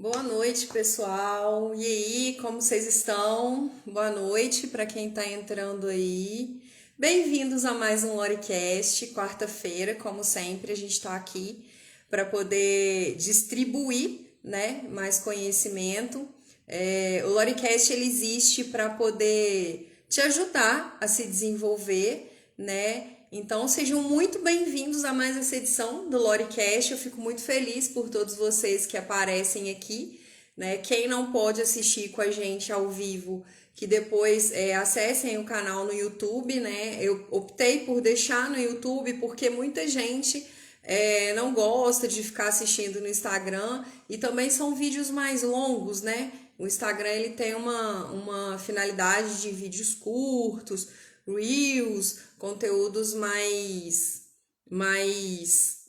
Boa noite, pessoal. E aí, como vocês estão? Boa noite para quem está entrando aí. Bem-vindos a mais um Loricast, quarta-feira, como sempre, a gente está aqui para poder distribuir, né, mais conhecimento. O Loricast ele existe para poder te ajudar a se desenvolver, né? Então sejam muito bem-vindos a mais essa edição do Loricast. Eu fico muito feliz por todos vocês que aparecem aqui, né? Quem não pode assistir com a gente ao vivo, que depois acessem o canal no YouTube, né? Eu optei por deixar no YouTube porque muita gente não gosta de ficar assistindo no Instagram e também são vídeos mais longos, né? O Instagram ele tem uma finalidade de vídeos curtos, Reels, conteúdos mais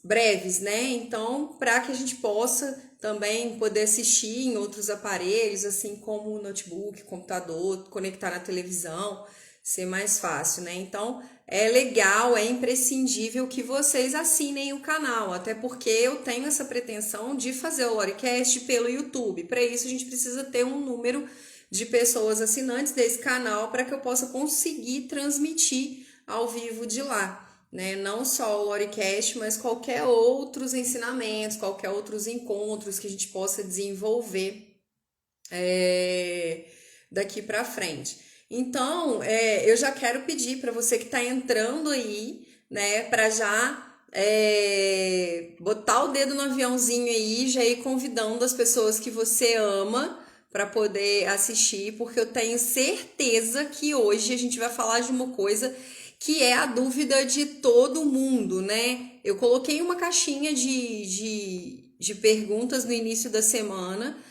breves, né? Então, para que a gente possa também poder assistir em outros aparelhos, assim como notebook, computador, conectar na televisão, ser mais fácil, né? Então, é legal, é imprescindível que vocês assinem o canal, até porque eu tenho essa pretensão de fazer o Loricast pelo YouTube. Para isso, a gente precisa ter um número de pessoas assinantes desse canal para que eu possa conseguir transmitir ao vivo de lá, né? Não só o Loricast, mas qualquer outros ensinamentos, qualquer outros encontros que a gente possa desenvolver daqui para frente. Então, eu já quero pedir para você que está entrando aí, né, para já botar o dedo no aviãozinho aí, já ir convidando as pessoas que você ama para poder assistir, porque eu tenho certeza que hoje a gente vai falar de uma coisa que é a dúvida de todo mundo, né? Eu coloquei uma caixinha de perguntas no início da semana,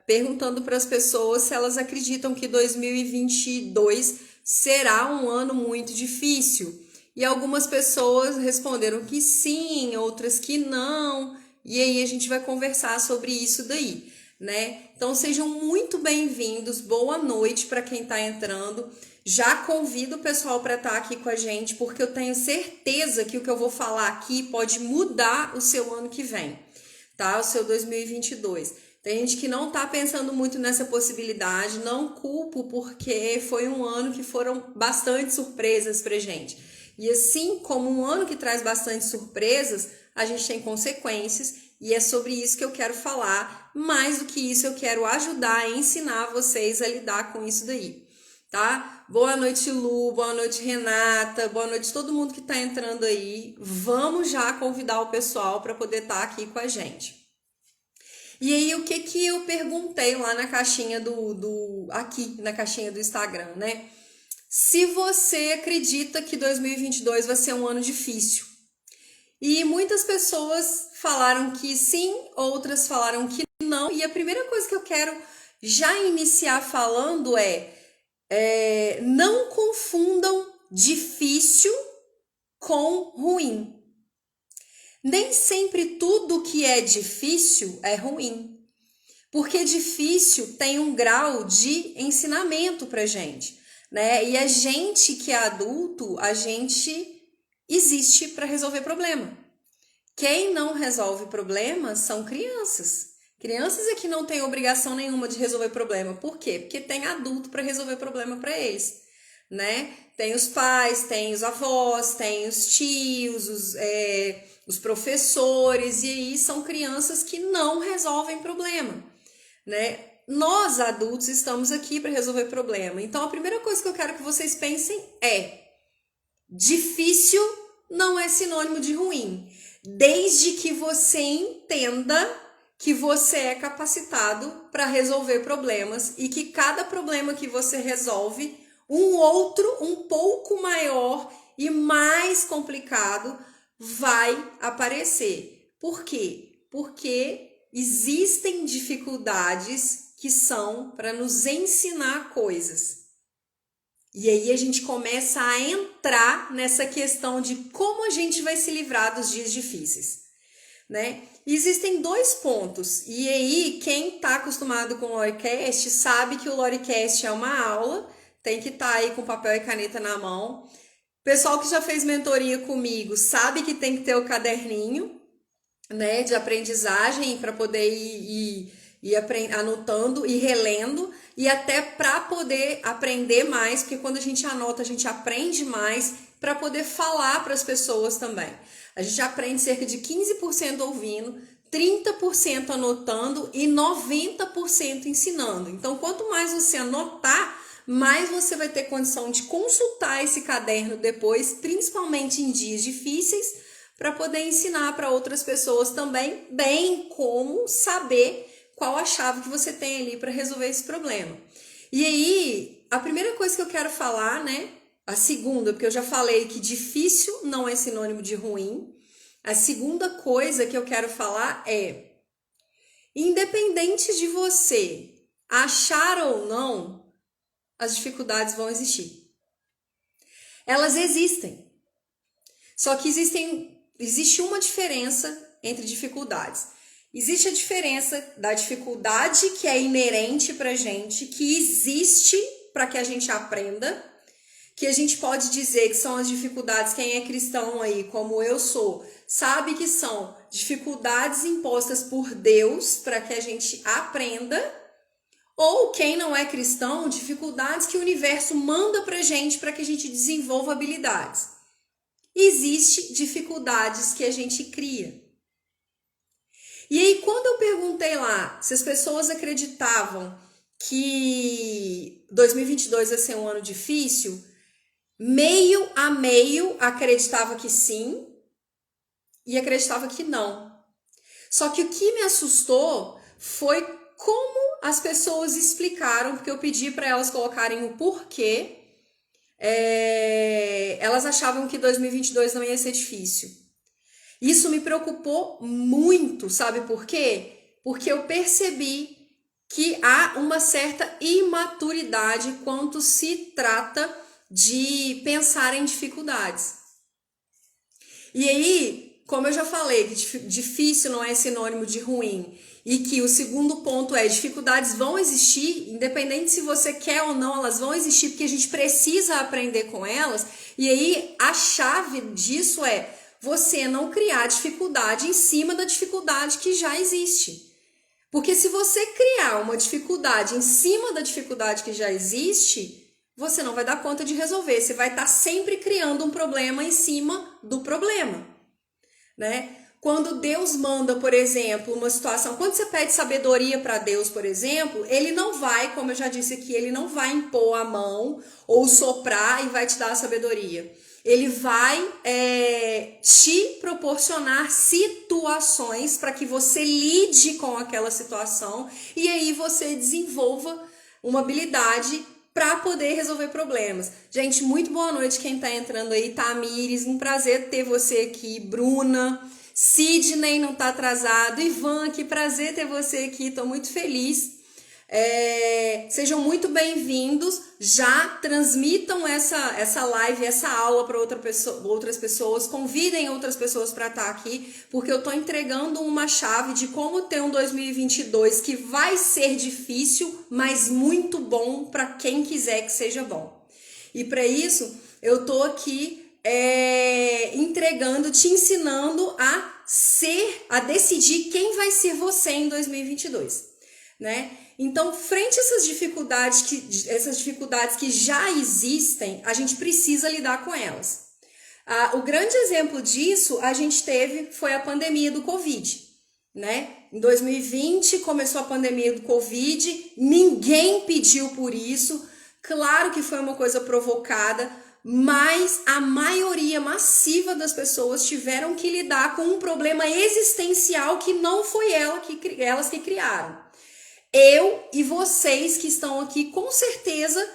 perguntando para as pessoas se elas acreditam que 2022 será um ano muito difícil. E algumas pessoas responderam que sim, outras que não. E aí a gente vai conversar sobre isso daí, né? Então sejam muito bem-vindos. Boa noite para quem está entrando. Já convido o pessoal para estar aqui com a gente, porque eu tenho certeza que o que eu vou falar aqui pode mudar o seu ano que vem, tá? O seu 2022. Tem gente que não tá pensando muito nessa possibilidade, não culpo, porque foi um ano que foram bastante surpresas pra gente. E assim como um ano que traz bastante surpresas, a gente tem consequências, e é sobre isso que eu quero falar. Mais do que isso, eu quero ajudar a ensinar vocês a lidar com isso daí, tá? Boa noite, Lu, boa noite, Renata, boa noite todo mundo que tá entrando aí. Vamos já convidar o pessoal para poder estar aqui com a gente. E aí, o que que eu perguntei lá na caixinha aqui na caixinha do Instagram, né? Se você acredita que 2022 vai ser um ano difícil. E muitas pessoas falaram que sim, outras falaram que não. E a primeira coisa que eu quero já iniciar falando não confundam difícil com ruim. Nem sempre tudo que é difícil é ruim. Porque difícil tem um grau de ensinamento pra gente, né? E a gente que é adulto, a gente existe para resolver problema. Quem não resolve problema são crianças. Crianças é que não têm obrigação nenhuma de resolver problema. Por quê? Porque tem adulto para resolver problema para eles, né? Tem os pais, tem os avós, tem os tios, os professores, e aí são crianças que não resolvem problema, né? Nós adultos estamos aqui para resolver problema. Então a primeira coisa que eu quero que vocês pensem é: difícil não é sinônimo de ruim, desde que você entenda que você é capacitado para resolver problemas e que cada problema que você resolve, um outro um pouco maior e mais complicado vai aparecer. Por quê? Porque existem dificuldades que são para nos ensinar coisas. E aí a gente começa a entrar nessa questão de como a gente vai se livrar dos dias difíceis, né? E existem dois pontos. E aí quem está acostumado com o Loricast sabe que o Loricast é uma aula, tem que estar aí com papel e caneta na mão. O pessoal que já fez mentoria comigo sabe que tem que ter o caderninho, né, de aprendizagem para poder ir anotando e relendo e até para poder aprender mais, porque quando a gente anota, a gente aprende mais para poder falar para as pessoas também. A gente aprende cerca de 15% ouvindo, 30% anotando e 90% ensinando. Então, quanto mais você anotar, mais você vai ter condição de consultar esse caderno depois, principalmente em dias difíceis, para poder ensinar para outras pessoas também, bem como saber qual a chave que você tem ali para resolver esse problema. E aí, a primeira coisa que eu quero falar, né? A segunda, porque eu já falei que difícil não é sinônimo de ruim. A segunda coisa que eu quero falar é: independente de você achar ou não, as dificuldades vão existir. Elas existem. Só que existe uma diferença entre dificuldades. Existe a diferença da dificuldade que é inerente pra gente, que existe para que a gente aprenda, que a gente pode dizer que são as dificuldades, quem é cristão aí, como eu sou, sabe que são dificuldades impostas por Deus para que a gente aprenda, ou quem não é cristão, dificuldades que o universo manda pra gente para que a gente desenvolva habilidades. Existe dificuldades que a gente cria. E aí, quando eu perguntei lá se as pessoas acreditavam que 2022 ia ser um ano difícil, meio a meio acreditava que sim e acreditava que não. Só que o que me assustou foi como as pessoas explicaram, porque eu pedi para elas colocarem o porquê. Elas achavam que 2022 não ia ser difícil. Isso me preocupou muito, sabe por quê? Porque eu percebi que há uma certa imaturidade quando se trata de pensar em dificuldades. E aí, como eu já falei, que difícil não é sinônimo de ruim, e que o segundo ponto é: dificuldades vão existir, independente se você quer ou não, elas vão existir, porque a gente precisa aprender com elas. E aí, a chave disso é você não criar dificuldade em cima da dificuldade que já existe. Porque se você criar uma dificuldade em cima da dificuldade que já existe, você não vai dar conta de resolver. Você vai estar sempre criando um problema em cima do problema, né? Quando Deus manda, por exemplo, uma situação, quando você pede sabedoria para Deus, por exemplo, ele não vai, como eu já disse aqui, ele não vai impor a mão ou soprar e vai te dar a sabedoria. Ele vai te proporcionar situações para que você lide com aquela situação e aí você desenvolva uma habilidade para poder resolver problemas. Gente, muito boa noite quem tá entrando aí. Tamires, um prazer ter você aqui. Bruna, Sidney não tá atrasado. Ivan, que prazer ter você aqui. Tô muito feliz. Sejam muito bem-vindos. Já transmitam essa live, essa aula para outras pessoas. Convidem outras pessoas para estar aqui, porque eu tô entregando uma chave de como ter um 2022 que vai ser difícil, mas muito bom para quem quiser que seja bom. E para isso, eu tô aqui entregando, te ensinando a decidir quem vai ser você em 2022, né? Então, frente a essas dificuldades que já existem, a gente precisa lidar com elas. O grande exemplo disso a gente foi a pandemia do Covid, né? Em 2020 começou a pandemia do Covid, ninguém pediu por isso, claro que foi uma coisa provocada, mas a maioria massiva das pessoas tiveram que lidar com um problema existencial que não foi elas que criaram. Eu e vocês que estão aqui, com certeza,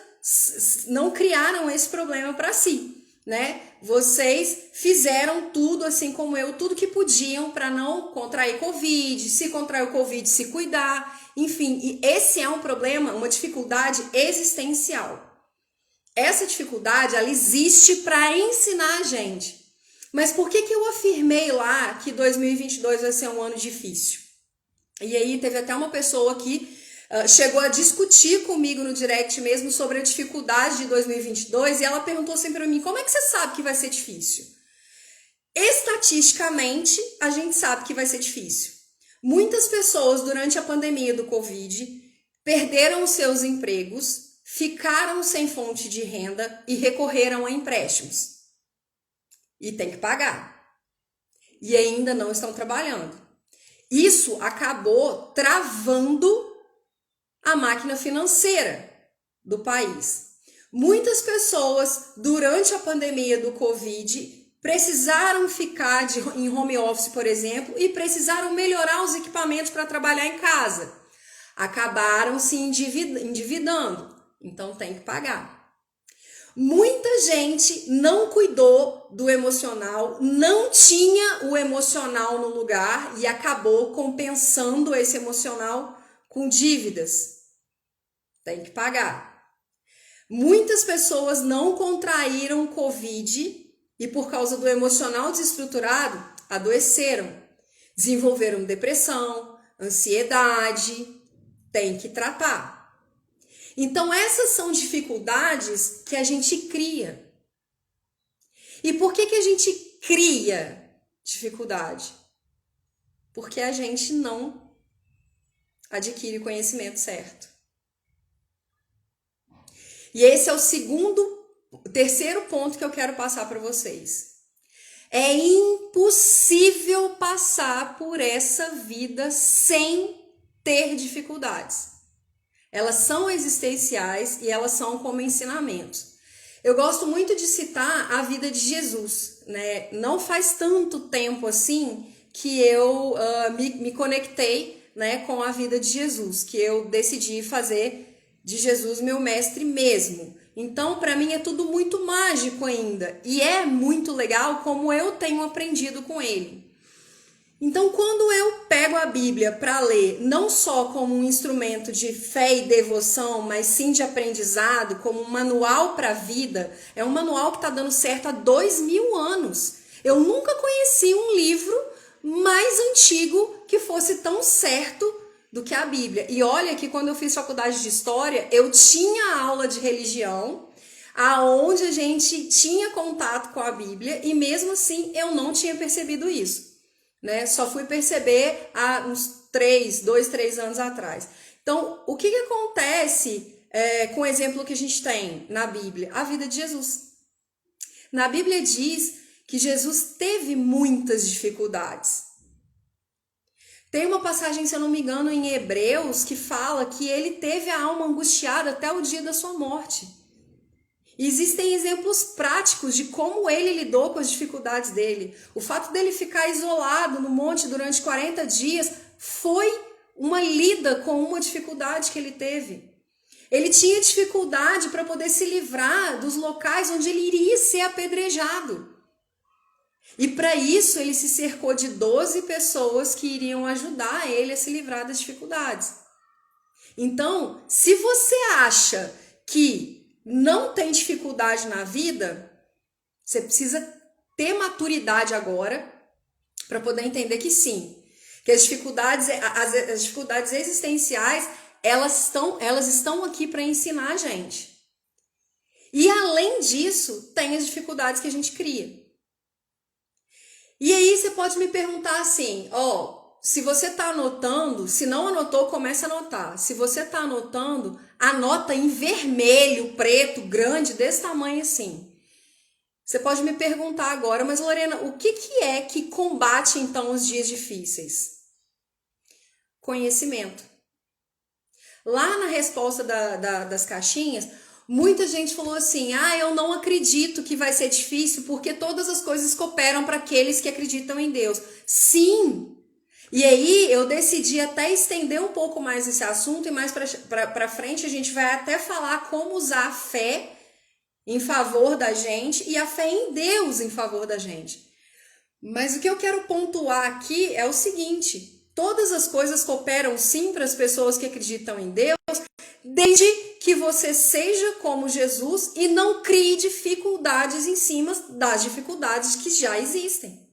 não criaram esse problema para si, né? Vocês fizeram tudo, assim como eu, tudo que podiam para não contrair Covid, se contrair o Covid, se cuidar, enfim. E esse é um problema, uma dificuldade existencial. Essa dificuldade, ela existe para ensinar a gente. Mas por que eu afirmei lá que 2022 vai ser um ano difícil? E aí teve até uma pessoa que chegou a discutir comigo no direct mesmo sobre a dificuldade de 2022 e ela perguntou assim para mim: como é que você sabe que vai ser difícil? Estatisticamente, a gente sabe que vai ser difícil. Muitas pessoas, durante a pandemia do Covid, perderam os seus empregos, ficaram sem fonte de renda e recorreram a empréstimos. E tem que pagar. E ainda não estão trabalhando. Isso acabou travando a máquina financeira do país. Muitas pessoas, durante a pandemia do Covid, precisaram ficar em home office, por exemplo, e precisaram melhorar os equipamentos para trabalhar em casa. Acabaram se endividando, então tem que pagar. Muita gente não cuidou do emocional, não tinha o emocional no lugar e acabou compensando esse emocional com dívidas. Tem que pagar. Muitas pessoas não contraíram Covid e por causa do emocional desestruturado, adoeceram, desenvolveram depressão, ansiedade, tem que tratar. Então essas são dificuldades que a gente cria. E por que a gente cria dificuldade? Porque a gente não adquire o conhecimento certo. E esse é o terceiro ponto que eu quero passar para vocês. É impossível passar por essa vida sem ter dificuldades. Elas são existenciais e elas são como ensinamentos. Eu gosto muito de citar a vida de Jesus, né? Não faz tanto tempo assim que eu me conectei, né, com a vida de Jesus, que eu decidi fazer de Jesus meu mestre mesmo. Então, para mim é tudo muito mágico ainda e é muito legal como eu tenho aprendido com ele. Então, quando eu pego a Bíblia para ler, não só como um instrumento de fé e devoção, mas sim de aprendizado, como um manual para a vida, é um manual que está dando certo há 2000 anos. Eu nunca conheci um livro mais antigo que fosse tão certo do que a Bíblia. E olha que quando eu fiz faculdade de História, eu tinha aula de religião, aonde a gente tinha contato com a Bíblia, e mesmo assim eu não tinha percebido isso. Né? Só fui perceber há uns 2, 3 anos atrás. Então, o que acontece com o exemplo que a gente tem na Bíblia? A vida de Jesus. Na Bíblia diz que Jesus teve muitas dificuldades. Tem uma passagem, se eu não me engano, em Hebreus, que fala que ele teve a alma angustiada até o dia da sua morte. E existem exemplos práticos de como ele lidou com as dificuldades dele. O fato dele ficar isolado no monte durante 40 dias foi uma lida com uma dificuldade que ele teve. Ele tinha dificuldade para poder se livrar dos locais onde ele iria ser apedrejado. E para isso ele se cercou de 12 pessoas que iriam ajudar ele a se livrar das dificuldades. Então, se você acha que não tem dificuldade na vida, você precisa ter maturidade agora para poder entender que sim, que as dificuldades existenciais, elas estão aqui para ensinar a gente. E além disso, tem as dificuldades que a gente cria. E aí você pode me perguntar assim, se você está anotando, se não anotou, comece a anotar. Se você está anotando, anota em vermelho, preto, grande, desse tamanho assim. Você pode me perguntar agora, mas Lorena, o que é que combate então os dias difíceis? Conhecimento. Lá na resposta das caixinhas, muita gente falou assim, eu não acredito que vai ser difícil porque todas as coisas cooperam para aqueles que acreditam em Deus. Sim! E aí eu decidi até estender um pouco mais esse assunto e mais para frente a gente vai até falar como usar a fé em favor da gente e a fé em Deus em favor da gente. Mas o que eu quero pontuar aqui é o seguinte, todas as coisas cooperam sim para as pessoas que acreditam em Deus, desde que você seja como Jesus e não crie dificuldades em cima das dificuldades que já existem.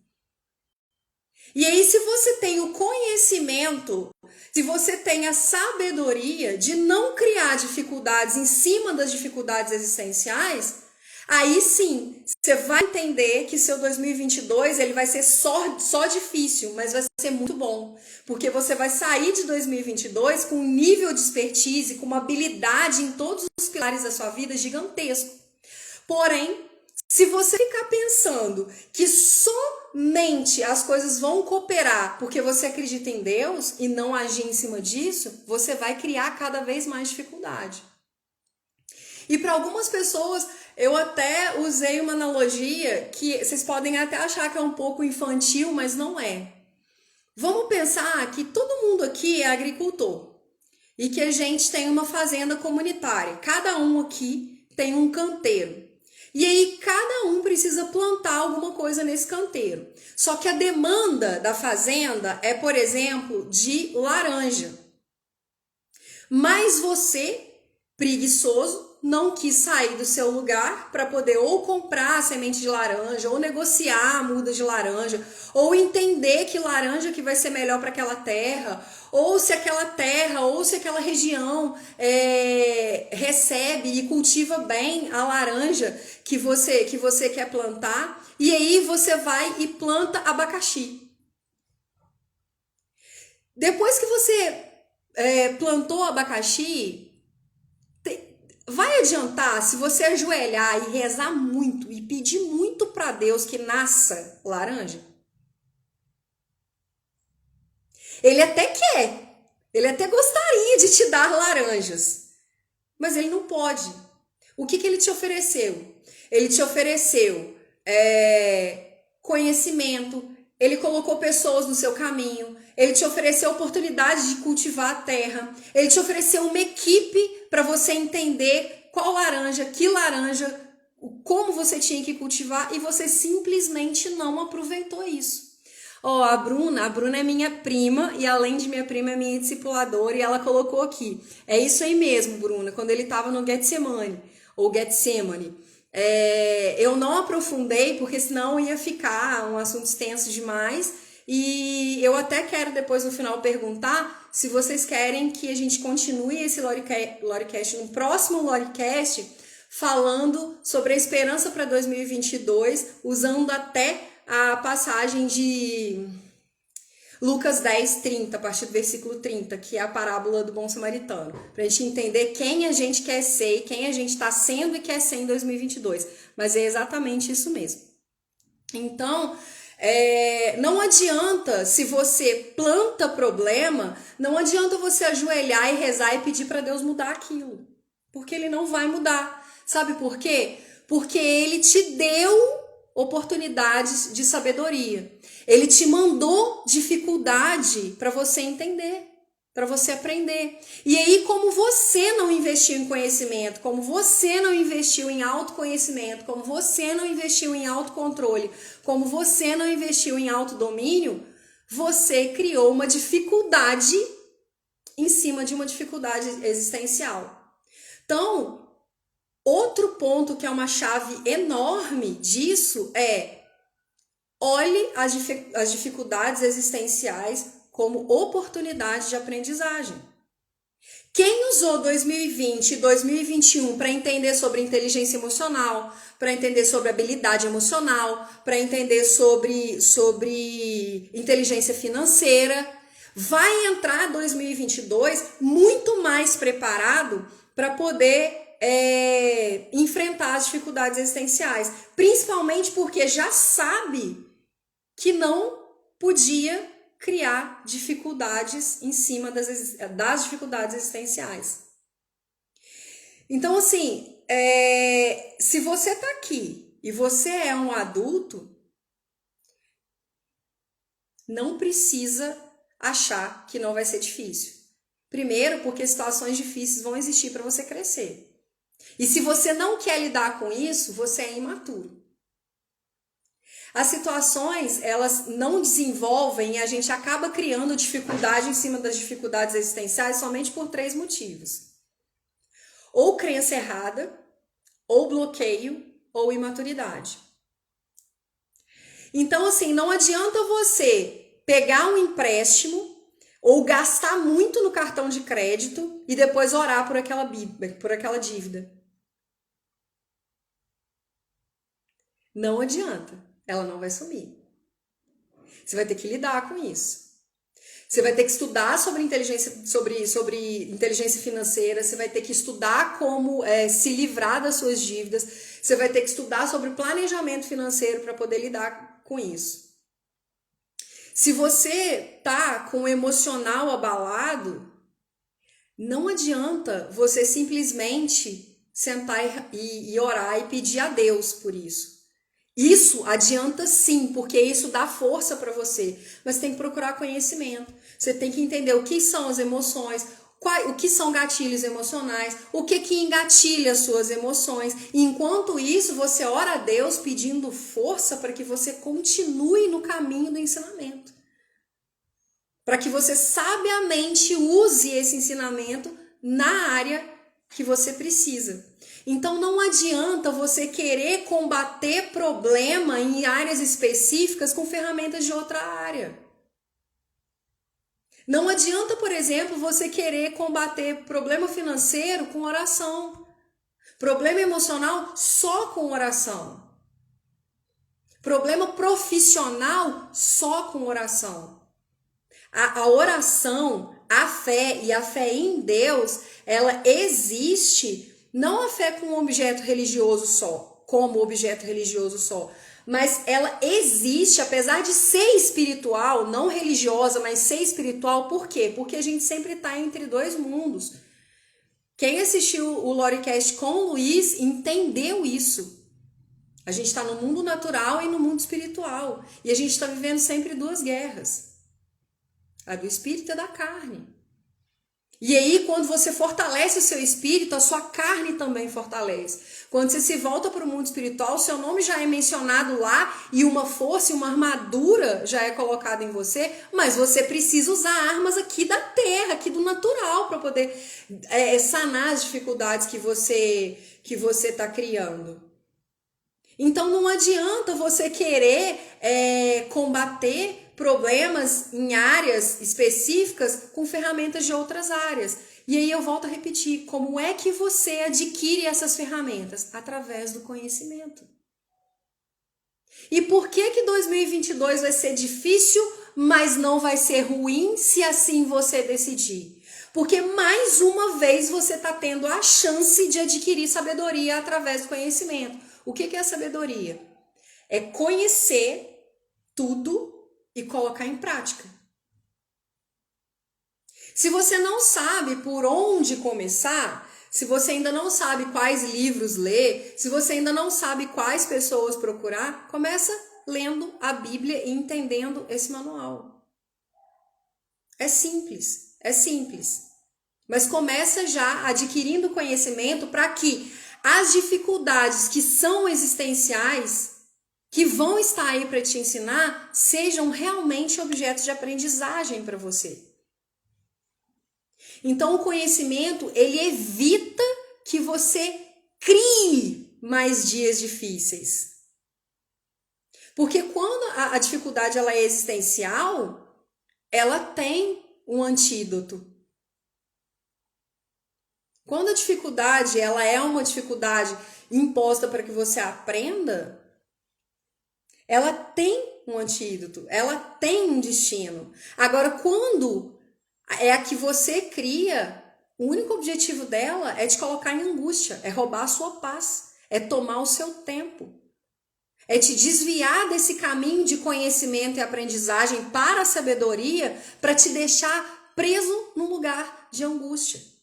E aí, se você tem o conhecimento, se você tem a sabedoria de não criar dificuldades em cima das dificuldades existenciais, Aí sim, você vai entender que seu 2022 ele vai ser só difícil, mas vai ser muito bom. Porque você vai sair de 2022 com um nível de expertise, com uma habilidade em todos os pilares da sua vida gigantesco. Porém, se você ficar pensando que somente as coisas vão cooperar porque você acredita em Deus e não agir em cima disso, você vai criar cada vez mais dificuldade. E para algumas pessoas, eu até usei uma analogia que vocês podem até achar que é um pouco infantil, mas não é. Vamos pensar que todo mundo aqui é agricultor e que a gente tem uma fazenda comunitária. Cada um aqui tem um canteiro. E aí cada um precisa plantar alguma coisa nesse canteiro. Só que a demanda da fazenda é, por exemplo, de laranja. Mas você, preguiçoso, não quis sair do seu lugar para poder ou comprar a semente de laranja, ou negociar a muda de laranja, ou entender que laranja que vai ser melhor para aquela terra, ou se aquela terra, ou se aquela região recebe e cultiva bem a laranja que você quer plantar, e aí você vai e planta abacaxi. Depois que você plantou abacaxi, vai adiantar se você ajoelhar e rezar muito e pedir muito para Deus que nasça laranja? Ele até quer, ele até gostaria de te dar laranjas, mas ele não pode. O que ele te ofereceu? Ele te ofereceu conhecimento, ele colocou pessoas no seu caminho, ele te ofereceu oportunidade de cultivar a terra, ele te ofereceu uma equipe para você entender qual laranja, que laranja, como você tinha que cultivar e você simplesmente não aproveitou isso. A Bruna é minha prima e além de minha prima é minha discipuladora e ela colocou aqui. É isso aí mesmo, Bruna, quando ele estava no Getsemane, eu não aprofundei porque senão ia ficar um assunto extenso demais e eu até quero depois no final perguntar se vocês querem que a gente continue esse Lorecast no próximo Lorecast falando sobre a esperança para 2022 usando até a passagem de Lucas 10, 30, a partir do versículo 30, que é a parábola do bom samaritano, para a gente entender quem a gente quer ser, quem a gente está sendo e quer ser em 2022. Mas é exatamente isso mesmo. Então, não adianta, se você planta problema, não adianta você ajoelhar e rezar e pedir para Deus mudar aquilo, porque Ele não vai mudar. Sabe por quê? Porque Ele te deu oportunidades de sabedoria. Ele te mandou dificuldade para você entender, para você aprender. E aí, como você não investiu em conhecimento, como você não investiu em autoconhecimento, como você não investiu em autocontrole, como você não investiu em autodomínio, você criou uma dificuldade em cima de uma dificuldade existencial. Então, outro ponto que é uma chave enorme disso olhe as dificuldades existenciais como oportunidade de aprendizagem. Quem usou 2020 e 2021 para entender sobre inteligência emocional, para entender sobre habilidade emocional, para entender sobre inteligência financeira, vai entrar 2022 muito mais preparado para poder enfrentar as dificuldades existenciais, principalmente porque já sabe que não podia criar dificuldades em cima das dificuldades existenciais. Então, assim, se você tá aqui e você é um adulto, não precisa achar que não vai ser difícil. Primeiro, porque situações difíceis vão existir para você crescer. E se você não quer lidar com isso, você é imaturo. As situações, elas não desenvolvem e a gente acaba criando dificuldade em cima das dificuldades existenciais somente por 3 motivos. Ou crença errada, ou bloqueio, ou imaturidade. Então, assim, não adianta você pegar um empréstimo ou gastar muito no cartão de crédito e depois orar por aquela dívida. Não adianta, ela não vai sumir. Você vai ter que lidar com isso. Você vai ter que estudar sobre inteligência financeira, você vai ter que estudar como se livrar das suas dívidas, você vai ter que estudar sobre planejamento financeiro para poder lidar com isso. Se você tá com o emocional abalado, não adianta você simplesmente sentar e orar e pedir a Deus por isso. Isso adianta sim, porque isso dá força para você, mas tem que procurar conhecimento. Você tem que entender o que são as emoções, o que são gatilhos emocionais, o que engatilha as suas emoções. E enquanto isso, você ora a Deus pedindo força para que você continue no caminho do ensinamento. Para que você sabiamente use esse ensinamento na área que você precisa. Então não adianta você querer combater problema em áreas específicas com ferramentas de outra área. Não adianta, por exemplo, você querer combater problema financeiro com oração. Problema emocional só com oração. Problema profissional só com oração. A oração, a fé e a fé em Deus, ela existe. Não a fé como objeto religioso só, mas ela existe, apesar de ser espiritual, não religiosa, mas ser espiritual, por quê? Porque a gente sempre está entre dois mundos. Quem assistiu o Loricast com o Luiz entendeu isso. A gente está no mundo natural e no mundo espiritual, e a gente está vivendo sempre duas guerras, a do espírito e a da carne. E aí, quando você fortalece o seu espírito, a sua carne também fortalece. Quando você se volta para o mundo espiritual, o seu nome já é mencionado lá e uma força e uma armadura já é colocada em você, mas você precisa usar armas aqui da terra, aqui do natural, para poder sanar as dificuldades que você está criando. Então, não adianta você querer combater problemas em áreas específicas com ferramentas de outras áreas. E aí eu volto a repetir, como é que você adquire essas ferramentas? Através do conhecimento. E por que 2022 vai ser difícil, mas não vai ser ruim se assim você decidir? Porque mais uma vez você está tendo a chance de adquirir sabedoria através do conhecimento. O que é a sabedoria? É conhecer tudo e colocar em prática. Se você não sabe por onde começar, se você ainda não sabe quais livros ler, se você ainda não sabe quais pessoas procurar, começa lendo a Bíblia e entendendo esse manual. É simples. Mas começa já adquirindo conhecimento para que as dificuldades que são existenciais, que vão estar aí para te ensinar, sejam realmente objetos de aprendizagem para você. Então, o conhecimento, ele evita que você crie mais dias difíceis. Porque quando a dificuldade ela é existencial, ela tem um antídoto. Quando a dificuldade ela é uma dificuldade imposta para que você aprenda, ela tem um antídoto, ela tem um destino. Agora, quando é a que você cria, o único objetivo dela é te colocar em angústia, é roubar a sua paz, é tomar o seu tempo, é te desviar desse caminho de conhecimento e aprendizagem para a sabedoria, para te deixar preso num lugar de angústia.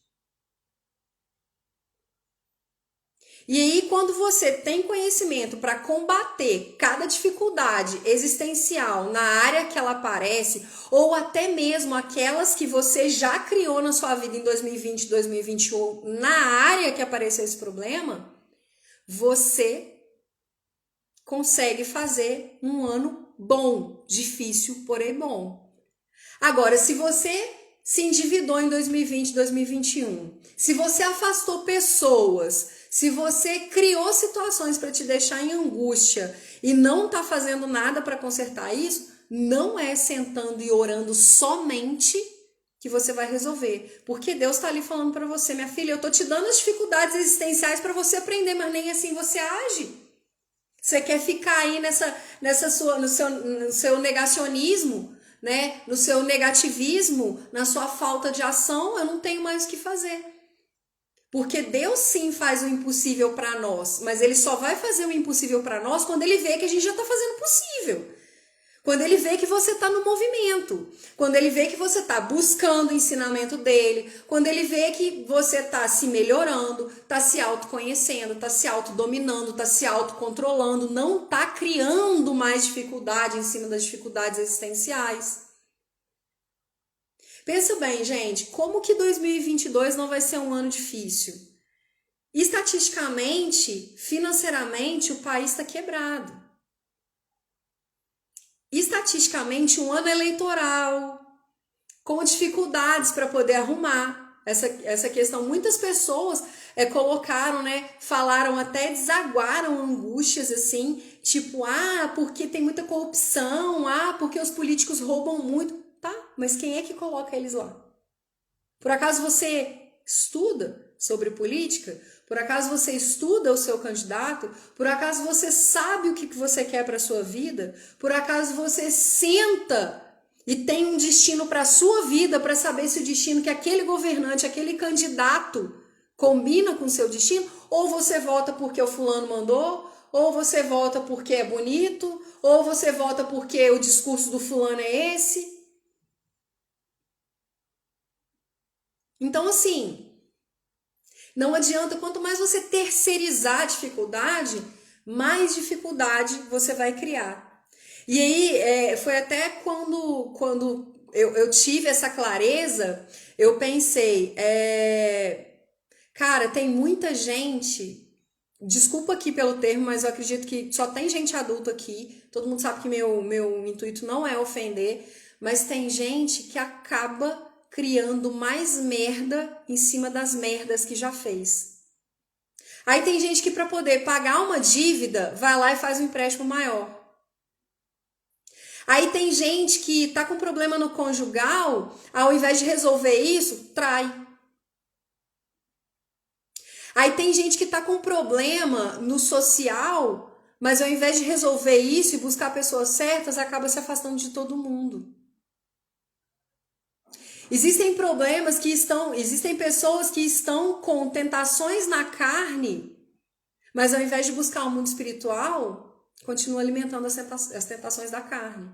E aí, quando você tem conhecimento para combater cada dificuldade existencial na área que ela aparece, ou até mesmo aquelas que você já criou na sua vida em 2020, 2021, na área que apareceu esse problema, você consegue fazer um ano bom, difícil, porém bom. Agora, se você se endividou em 2020, 2021, se você afastou pessoas, se você criou situações para te deixar em angústia e não está fazendo nada para consertar isso, não é sentando e orando somente que você vai resolver. Porque Deus está ali falando para você, minha filha, eu estou te dando as dificuldades existenciais para você aprender, mas nem assim você age. Você quer ficar aí no seu negacionismo, né? No seu negativismo, na sua falta de ação, eu não tenho mais o que fazer. Porque Deus sim faz o impossível para nós, mas ele só vai fazer o impossível para nós quando ele vê que a gente já está fazendo o possível. Quando ele vê que você está no movimento, quando ele vê que você está buscando o ensinamento dele, quando ele vê que você está se melhorando, está se autoconhecendo, está se autodominando, está se autocontrolando, não está criando mais dificuldade em cima das dificuldades existenciais. Pensa bem, gente, como que 2022 não vai ser um ano difícil? Estatisticamente, financeiramente, o país está quebrado. Estatisticamente, um ano eleitoral, com dificuldades para poder arrumar essa questão. Muitas pessoas colocaram, né, falaram até, desaguaram angústias assim, tipo, porque tem muita corrupção, porque os políticos roubam muito. Tá, mas quem é que coloca eles lá? Por acaso você estuda sobre política? Por acaso você estuda o seu candidato? Por acaso você sabe o que você quer para a sua vida? Por acaso você senta e tem um destino para a sua vida para saber se o destino que aquele governante, aquele candidato combina com o seu destino? Ou você vota porque o fulano mandou? Ou você vota porque é bonito? Ou você vota porque o discurso do fulano é esse? Então, assim, não adianta, quanto mais você terceirizar a dificuldade, mais dificuldade você vai criar. E aí, foi até quando eu tive essa clareza, eu pensei, cara, tem muita gente, desculpa aqui pelo termo, mas eu acredito que só tem gente adulta aqui, todo mundo sabe que meu intuito não é ofender, mas tem gente que acaba criando mais merda em cima das merdas que já fez. Aí tem gente que para poder pagar uma dívida, vai lá e faz um empréstimo maior. Aí tem gente que tá com problema no conjugal, ao invés de resolver isso, trai. Aí tem gente que tá com problema no social, mas ao invés de resolver isso e buscar pessoas certas, acaba se afastando de todo mundo. Existem pessoas que estão com tentações na carne, mas ao invés de buscar o mundo espiritual, continuam alimentando as tentações da carne.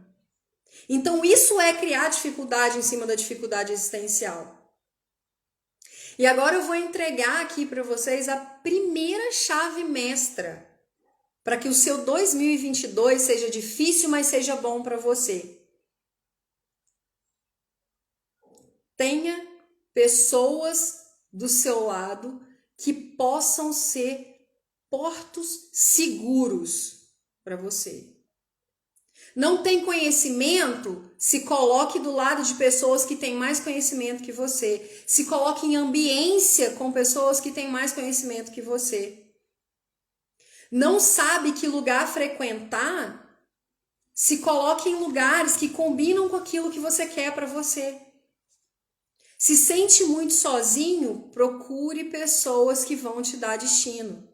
Então isso é criar dificuldade em cima da dificuldade existencial. E agora eu vou entregar aqui para vocês a primeira chave mestra para que o seu 2022 seja difícil, mas seja bom para você. Tenha pessoas do seu lado que possam ser portos seguros para você. Não tem conhecimento? Se coloque do lado de pessoas que têm mais conhecimento que você. Se coloque em ambiência com pessoas que têm mais conhecimento que você. Não sabe que lugar frequentar? Se coloque em lugares que combinam com aquilo que você quer para você. Se sente muito sozinho, procure pessoas que vão te dar destino.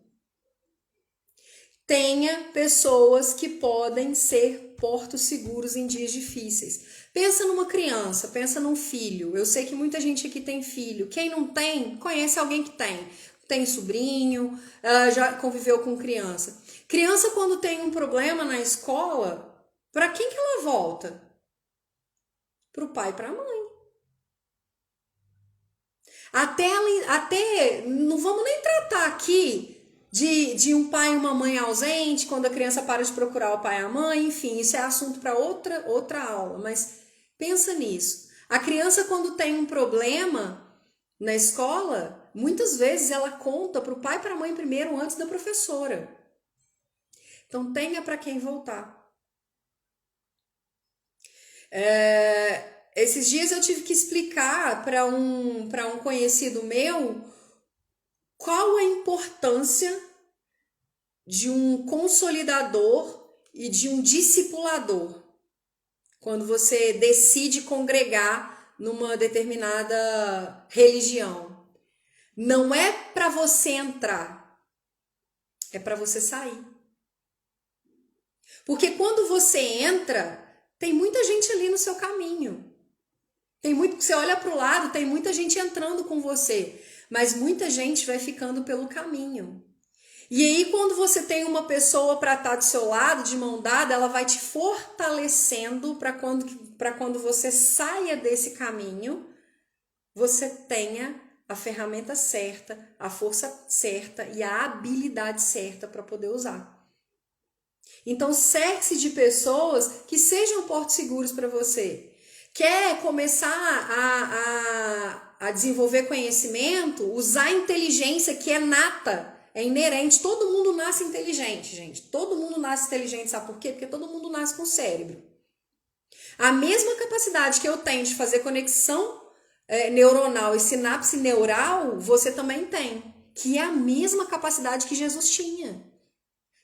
Tenha pessoas que podem ser portos seguros em dias difíceis. Pensa numa criança, pensa num filho. Eu sei que muita gente aqui tem filho. Quem não tem, conhece alguém que tem. Tem sobrinho, já conviveu com criança. Criança, quando tem um problema na escola, para quem que ela volta? Para o pai e para a mãe. Até não vamos nem tratar aqui de um pai e uma mãe ausente, quando a criança para de procurar o pai e a mãe, enfim, isso é assunto para outra aula, mas pensa nisso. A criança, quando tem um problema na escola, muitas vezes ela conta para o pai e para a mãe primeiro, antes da professora. Então tenha para quem voltar. Esses dias eu tive que explicar para um conhecido meu qual a importância de um consolidador e de um discipulador quando você decide congregar numa determinada religião. Não é para você entrar, é para você sair. Porque quando você entra, tem muita gente ali no seu caminho. Você olha para o lado, tem muita gente entrando com você, mas muita gente vai ficando pelo caminho. E aí, quando você tem uma pessoa para estar do seu lado, de mão dada, ela vai te fortalecendo para quando você saia desse caminho, você tenha a ferramenta certa, a força certa e a habilidade certa para poder usar. Então, cerque-se de pessoas que sejam portos seguros para você. Quer começar a desenvolver conhecimento? Usar a inteligência que é nata, é inerente. Todo mundo nasce inteligente, gente. Todo mundo nasce inteligente, sabe por quê? Porque todo mundo nasce com cérebro. A mesma capacidade que eu tenho de fazer conexão neuronal e sinapse neural, você também tem. Que é a mesma capacidade que Jesus tinha.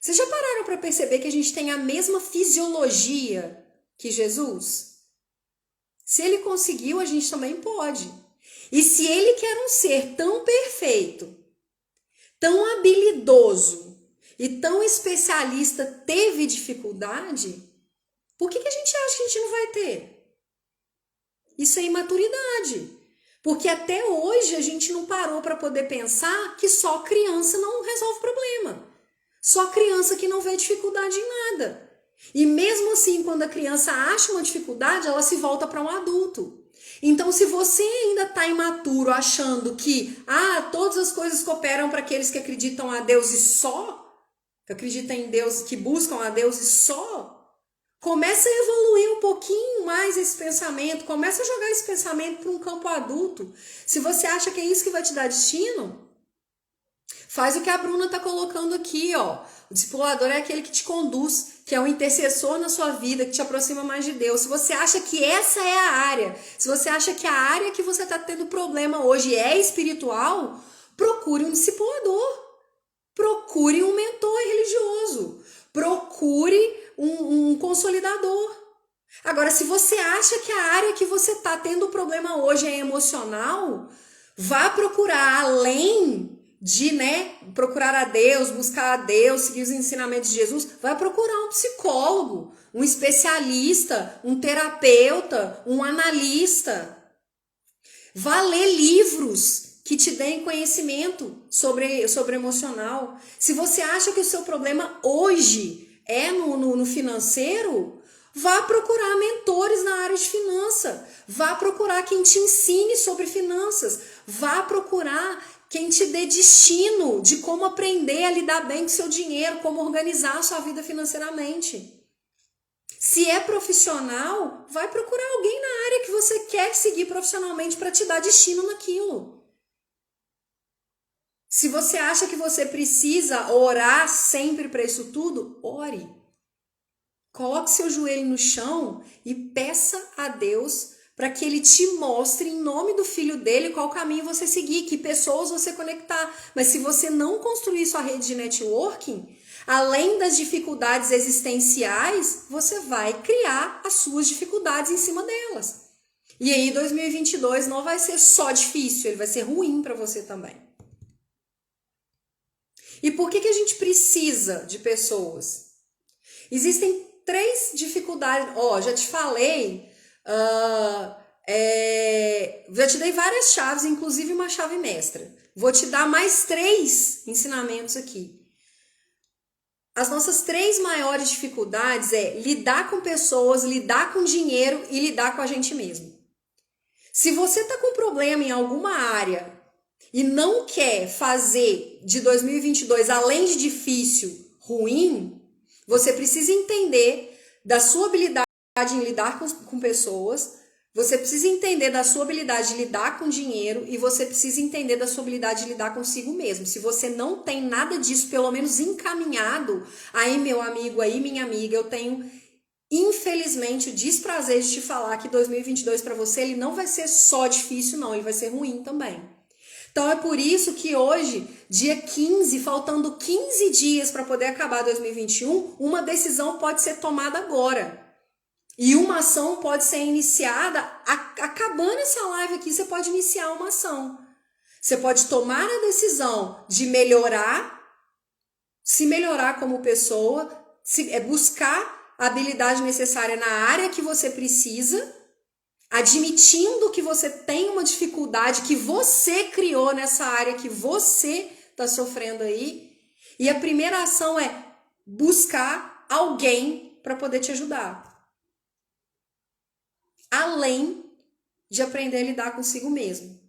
Vocês já pararam para perceber que a gente tem a mesma fisiologia que Jesus? Se ele conseguiu, a gente também pode. E se ele quer um ser tão perfeito, tão habilidoso e tão especialista teve dificuldade, por que a gente acha que a gente não vai ter? Isso é imaturidade. Porque até hoje a gente não parou para poder pensar que só criança não resolve problema. Só criança que não vê dificuldade em nada. E mesmo assim, quando a criança acha uma dificuldade, ela se volta para um adulto. Então, se você ainda está imaturo, achando que todas as coisas cooperam para aqueles que acreditam a Deus e só, que acreditam em Deus, que buscam a Deus e só, começa a evoluir um pouquinho mais esse pensamento, começa a jogar esse pensamento para um campo adulto. Se você acha que é isso que vai te dar destino, faz o que a Bruna está colocando aqui, ó. O discipulador é aquele que te conduz, que é um intercessor na sua vida, que te aproxima mais de Deus. Se você acha que essa é a área, se você acha que a área que você está tendo problema hoje é espiritual, procure um discipulador. Procure um mentor religioso. Procure um consolidador. Agora, se você acha que a área que você está tendo problema hoje é emocional, vá procurar além de, procurar a Deus, buscar a Deus, seguir os ensinamentos de Jesus, vai procurar um psicólogo, um especialista, um terapeuta, um analista. Vá ler livros que te deem conhecimento sobre emocional. Se você acha que o seu problema hoje é no financeiro, vá procurar mentores na área de finança. Vá procurar quem te ensine sobre finanças. Vá procurar quem te dê destino de como aprender a lidar bem com seu dinheiro, como organizar a sua vida financeiramente. Se é profissional, vai procurar alguém na área que você quer seguir profissionalmente para te dar destino naquilo. Se você acha que você precisa orar sempre para isso tudo, ore. Coloque seu joelho no chão e peça a Deus para que ele te mostre, em nome do filho dele, qual caminho você seguir, que pessoas você conectar. Mas se você não construir sua rede de networking, além das dificuldades existenciais, você vai criar as suas dificuldades em cima delas. E aí 2022 não vai ser só difícil, ele vai ser ruim para você também. E por que a gente precisa de pessoas? Existem 3 dificuldades. Já te falei... já te dei várias chaves, inclusive uma chave mestra. Vou te dar mais 3 ensinamentos aqui. As nossas 3 maiores dificuldades é lidar com pessoas, lidar com dinheiro e lidar com a gente mesmo. Se você está com problema em alguma área e não quer fazer de 2022, além de difícil, ruim, você precisa entender da sua habilidade em lidar com pessoas, você precisa entender da sua habilidade de lidar com dinheiro e você precisa entender da sua habilidade de lidar consigo mesmo. Se você não tem nada disso, pelo menos encaminhado, aí meu amigo, aí minha amiga, eu tenho infelizmente o desprazer de te falar que 2022 para você ele não vai ser só difícil não, ele vai ser ruim também. Então é por isso que hoje, dia 15, faltando 15 dias para poder acabar 2021, uma decisão pode ser tomada agora. E uma ação pode ser iniciada, acabando essa live aqui, você pode iniciar uma ação. Você pode tomar a decisão de melhorar, se melhorar como pessoa, é buscar a habilidade necessária na área que você precisa, admitindo que você tem uma dificuldade que você criou nessa área que você está sofrendo aí. E a primeira ação é buscar alguém para poder te ajudar. Além de aprender a lidar consigo mesmo.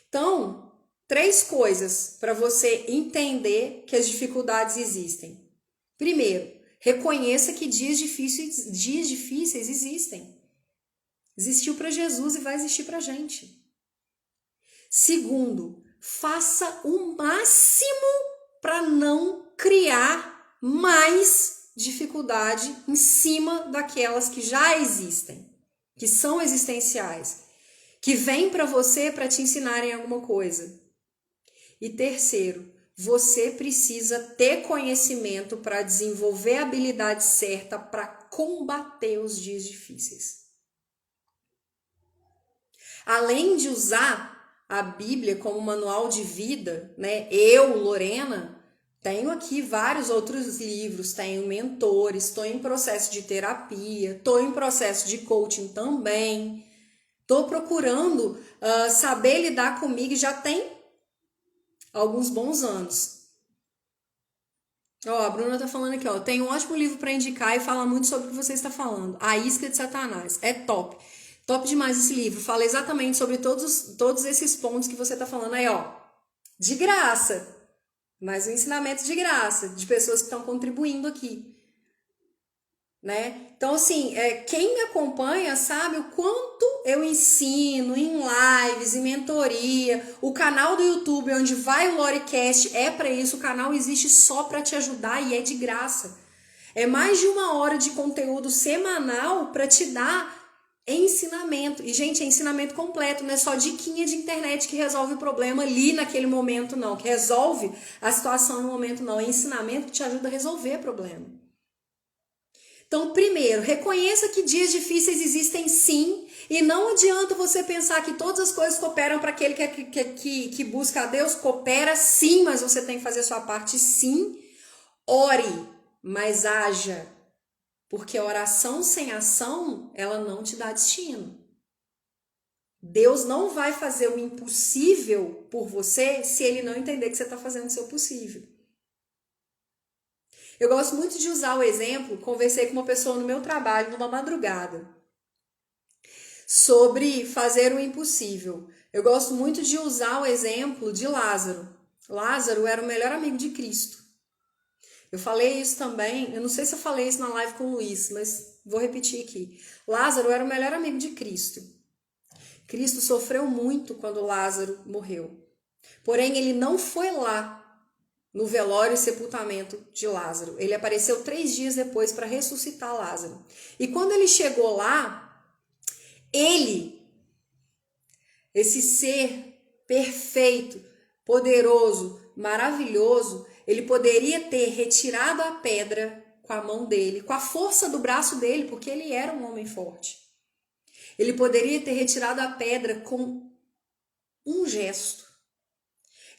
Então, 3 coisas para você entender que as dificuldades existem. Primeiro, reconheça que dias difíceis existem. Existiu para Jesus e vai existir para a gente. Segundo, faça o máximo para não criar mais dificuldade em cima daquelas que já existem, que são existenciais, que vêm para você para te ensinarem alguma coisa. E terceiro, você precisa ter conhecimento para desenvolver a habilidade certa para combater os dias difíceis. Além de usar a Bíblia como manual de vida, né? Eu, Lorena, tenho aqui vários outros livros, tenho mentores, estou em processo de terapia, estou em processo de coaching também. Estou procurando saber lidar comigo já tem alguns bons anos. Ó, a Bruna tá falando aqui, ó, tem um ótimo livro para indicar e fala muito sobre o que você está falando. A Isca de Satanás. É top. Top demais esse livro. Fala exatamente sobre todos esses pontos que você tá falando aí, ó. De graça. Mas um ensinamento de graça, de pessoas que estão contribuindo aqui. Né? Então, assim, quem me acompanha sabe o quanto eu ensino em lives, em mentoria. O canal do YouTube, onde vai o Loricast, é para isso. O canal existe só para te ajudar e é de graça. É mais de 1 hora de conteúdo semanal para te dar ensinamento. E, gente, é ensinamento completo, não é só diquinha de internet que resolve o problema ali naquele momento, não. Que resolve a situação no momento, não. É ensinamento que te ajuda a resolver o problema. Então, primeiro, reconheça que dias difíceis existem sim, e não adianta você pensar que todas as coisas cooperam para aquele que busca a Deus. Coopera sim, mas você tem que fazer a sua parte sim. Ore, mas haja, porque a oração sem ação, ela não te dá destino. Deus não vai fazer o impossível por você se ele não entender que você está fazendo o seu possível. Eu gosto muito de usar o exemplo, conversei com uma pessoa no meu trabalho, numa madrugada, sobre fazer o impossível. Eu gosto muito de usar o exemplo de Lázaro. Lázaro era o melhor amigo de Cristo. Eu falei isso também, eu não sei se eu falei isso na live com o Luiz, mas vou repetir aqui. Lázaro era o melhor amigo de Cristo. Cristo sofreu muito quando Lázaro morreu. Porém, ele não foi lá no velório e sepultamento de Lázaro. Ele apareceu 3 dias depois para ressuscitar Lázaro. E quando ele chegou lá, esse ser perfeito, poderoso, maravilhoso, ele poderia ter retirado a pedra com a mão dele, com a força do braço dele, porque ele era um homem forte. Ele poderia ter retirado a pedra com um gesto.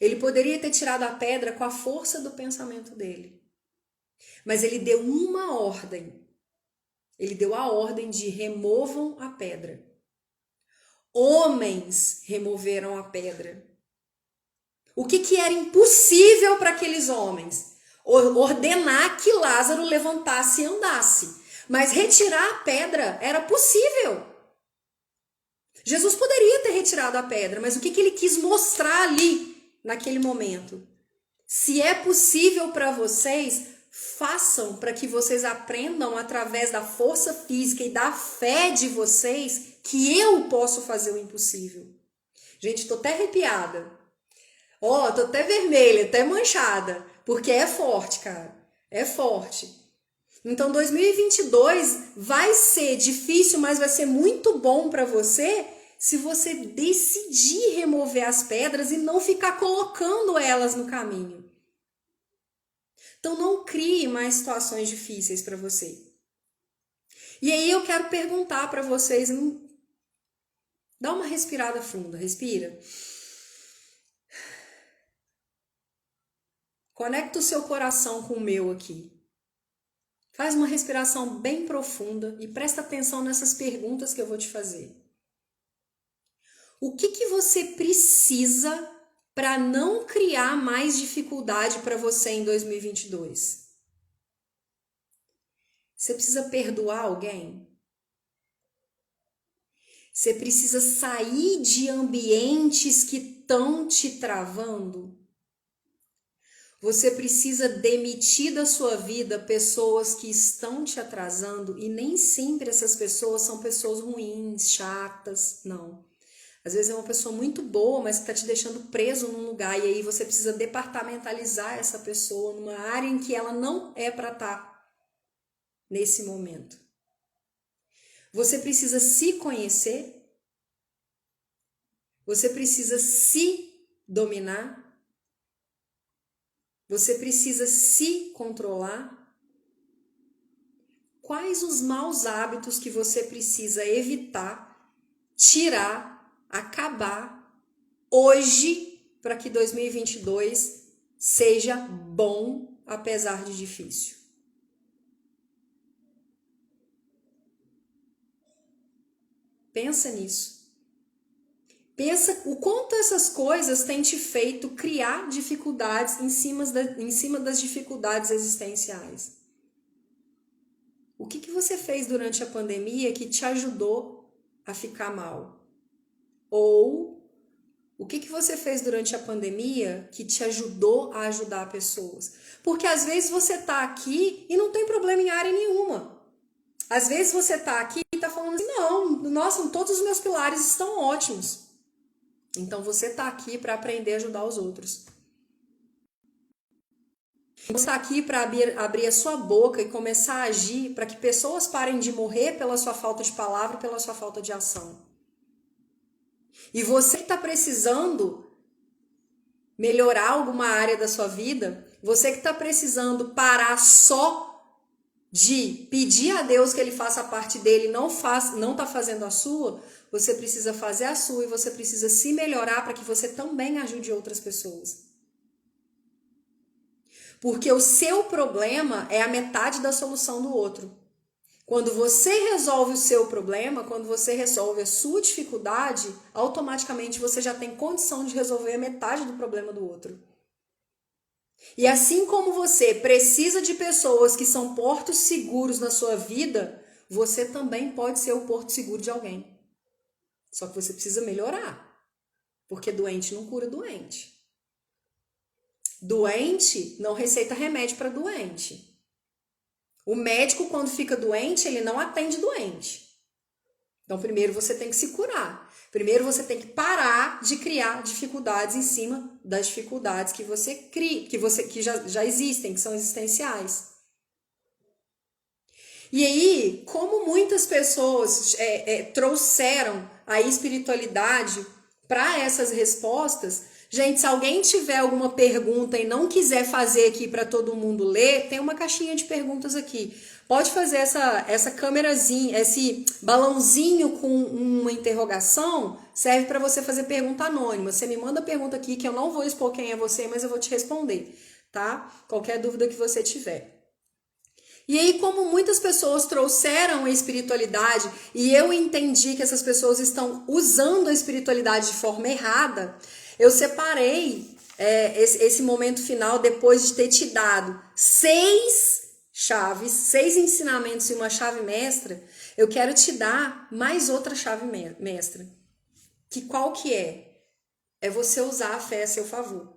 Ele poderia ter tirado a pedra com a força do pensamento dele. Mas ele deu uma ordem. Ele deu a ordem de removam a pedra. Homens removeram a pedra. O que era impossível para aqueles homens? Ordenar que Lázaro levantasse e andasse. Mas retirar a pedra era possível. Jesus poderia ter retirado a pedra, mas o que ele quis mostrar ali naquele momento? Se é possível para vocês, façam para que vocês aprendam através da força física e da fé de vocês que eu posso fazer o impossível. Gente, tô até arrepiada. Ó, tô até vermelha, até manchada, porque é forte, cara. É forte. Então 2022 vai ser difícil, mas vai ser muito bom para você se você decidir remover as pedras e não ficar colocando elas no caminho. Então não crie mais situações difíceis para você. E aí eu quero perguntar para vocês, dá uma respirada funda, respira. Conecta o seu coração com o meu aqui. Faz uma respiração bem profunda e presta atenção nessas perguntas que eu vou te fazer. O que você precisa para não criar mais dificuldade para você em 2022? Você precisa perdoar alguém? Você precisa sair de ambientes que estão te travando? Você precisa demitir da sua vida pessoas que estão te atrasando e nem sempre essas pessoas são pessoas ruins, chatas, não. Às vezes é uma pessoa muito boa, mas que está te deixando preso num lugar e aí você precisa departamentalizar essa pessoa numa área em que ela não é para estar nesse momento. Você precisa se conhecer, você precisa se dominar, você precisa se controlar. Quais os maus hábitos que você precisa evitar, tirar, acabar hoje para que 2022 seja bom, apesar de difícil? Pensa nisso. Pensa o quanto essas coisas têm te feito criar dificuldades em cima das dificuldades existenciais. O que você fez durante a pandemia que te ajudou a ficar mal? Ou o que você fez durante a pandemia que te ajudou a ajudar pessoas? Porque às vezes você tá aqui e não tem problema em área nenhuma. Às vezes você tá aqui e tá falando assim, não, nossa, todos os meus pilares estão ótimos. Então você tá aqui para aprender a ajudar os outros. Você está aqui para abrir a sua boca e começar a agir para que pessoas parem de morrer pela sua falta de palavra e pela sua falta de ação. E você que está precisando melhorar alguma área da sua vida, você que está precisando parar só de pedir a Deus que Ele faça a parte dele e não está fazendo a sua, você precisa fazer a sua e você precisa se melhorar para que você também ajude outras pessoas. Porque o seu problema é a metade da solução do outro. Quando você resolve o seu problema, quando você resolve a sua dificuldade, automaticamente você já tem condição de resolver a metade do problema do outro. E assim como você precisa de pessoas que são portos seguros na sua vida, você também pode ser o porto seguro de alguém. Só que você precisa melhorar, porque doente não cura doente. Doente não receita remédio para doente. O médico, quando fica doente, ele não atende doente. Então, primeiro você tem que se curar. Primeiro você tem que parar de criar dificuldades em cima das dificuldades que você cria, que já existem, que são existenciais. E aí, como muitas pessoas trouxeram a espiritualidade para essas respostas, gente, se alguém tiver alguma pergunta e não quiser fazer aqui para todo mundo ler, tem uma caixinha de perguntas aqui. Pode fazer essa câmerazinha, esse balãozinho com uma interrogação, serve para você fazer pergunta anônima. Você me manda pergunta aqui que eu não vou expor quem é você, mas eu vou te responder, tá? Qualquer dúvida que você tiver. E aí, como muitas pessoas trouxeram a espiritualidade e eu entendi que essas pessoas estão usando a espiritualidade de forma errada, eu separei esse momento final depois de ter te dado 6 chaves, 6 ensinamentos e uma chave mestra. Eu quero te dar mais outra chave mestra. Qual que é? É você usar a fé a seu favor.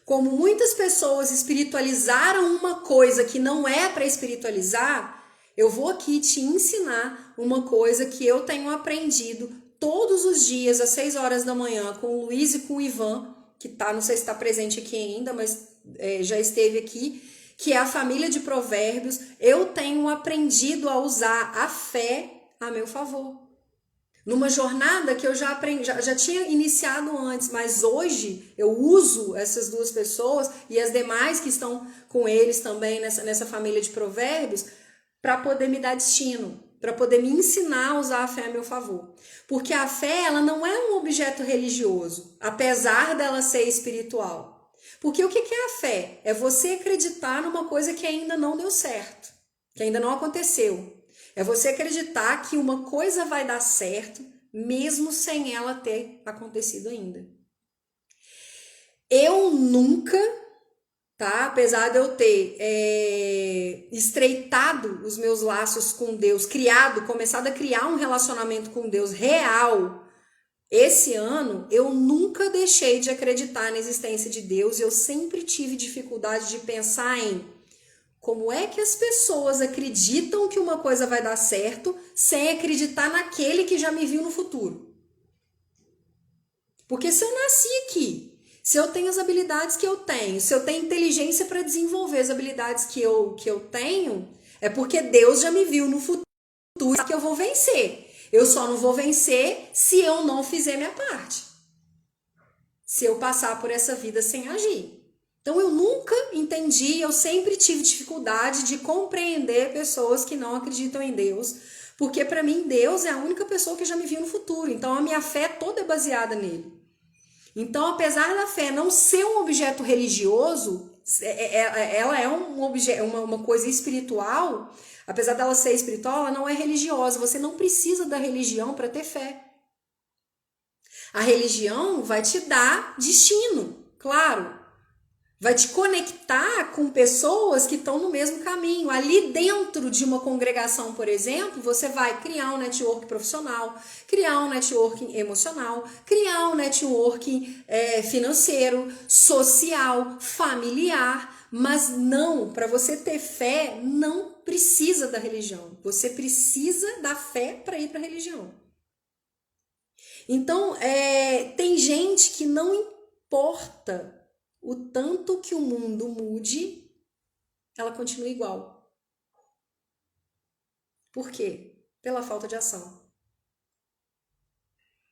Como muitas pessoas espiritualizaram uma coisa que não é para espiritualizar, eu vou aqui te ensinar uma coisa que eu tenho aprendido todos os dias às 6 horas da manhã com o Luiz e com o Ivan, que não sei se está presente aqui ainda, mas já esteve aqui, que é a família de provérbios. Eu tenho aprendido a usar a fé a meu favor. Numa jornada que eu já tinha iniciado antes, mas hoje eu uso essas 2 pessoas e as demais que estão com eles também nessa família de provérbios para poder me dar destino, para poder me ensinar a usar a fé a meu favor. Porque a fé, ela não é um objeto religioso, apesar dela ser espiritual. Porque o que é a fé? É você acreditar numa coisa que ainda não deu certo, que ainda não aconteceu. É você acreditar que uma coisa vai dar certo, mesmo sem ela ter acontecido ainda. Eu nunca, tá? Apesar de eu ter estreitado os meus laços com Deus, começado a criar um relacionamento com Deus real, esse ano eu nunca deixei de acreditar na existência de Deus. Eu sempre tive dificuldade de pensar em como é que as pessoas acreditam que uma coisa vai dar certo sem acreditar naquele que já me viu no futuro. Porque se eu nasci aqui, se eu tenho as habilidades que eu tenho, se eu tenho inteligência para desenvolver as habilidades que eu tenho, é porque Deus já me viu no futuro que eu vou vencer. Eu só não vou vencer se eu não fizer minha parte. Se eu passar por essa vida sem agir. Então eu nunca entendi, eu sempre tive dificuldade de compreender pessoas que não acreditam em Deus, porque para mim Deus é a única pessoa que já me viu no futuro. Então a minha fé toda é baseada nele. Então, apesar da fé não ser um objeto religioso, ela é uma coisa espiritual. Apesar dela ser espiritual, ela não é religiosa. Você não precisa da religião para ter fé. A religião vai te dar destino, claro. Vai te conectar com pessoas que estão no mesmo caminho. Ali dentro de uma congregação, por exemplo, você vai criar um network profissional, criar um networking emocional, criar um networking financeiro, social, familiar. Mas não, para você ter fé, não precisa da religião. Você precisa da fé para ir para a religião. Então, tem gente que não importa o tanto que o mundo mude, ela continua igual. Por quê? Pela falta de ação.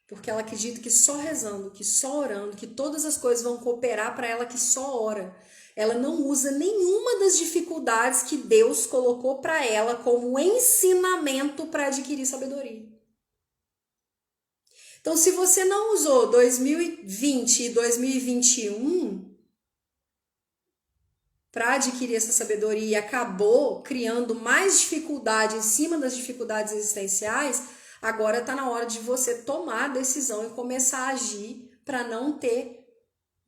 Porque ela acredita que só rezando, que só orando, que todas as coisas vão cooperar para ela que só ora. Ela não usa nenhuma das dificuldades que Deus colocou para ela como ensinamento para adquirir sabedoria. Então, se você não usou 2020 e 2021 para adquirir essa sabedoria e acabou criando mais dificuldade em cima das dificuldades existenciais, agora está na hora de você tomar a decisão e começar a agir para não ter